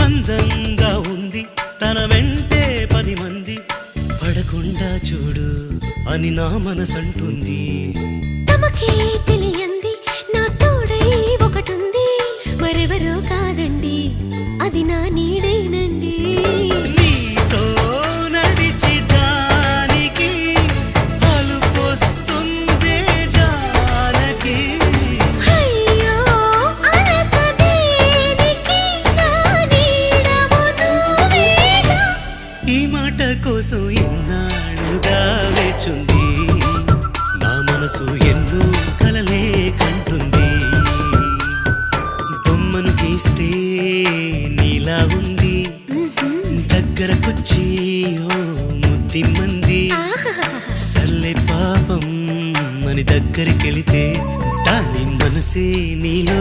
అందంగా ఉంది తన వెంటే 10 మంది పడకుండా చూడు అని నా మనసంటుంది. తమకే తెలియంది నా తోడై ఒకటుంది, మరెవరో కాదండి అది నా నీడేనండి. నీతో నడిచి దానికి అలుపొస్తుందే జానకి. అయ్యో అనక దేనికి నా నీడవు నువ్వేగా. ఈ మాట కోసం ఎన్నాళ్ళుగా వేచుంది నా మనసు, ఎన్నో కలలే కంటుంది. బొమ్మను గీస్తే నీలా ఉంది, దగ్గరకొచ్చి ఓ ముద్దిమ్మంది. సల్లే పాపం అని దగ్గరికెళితే దాని మనసే నీలో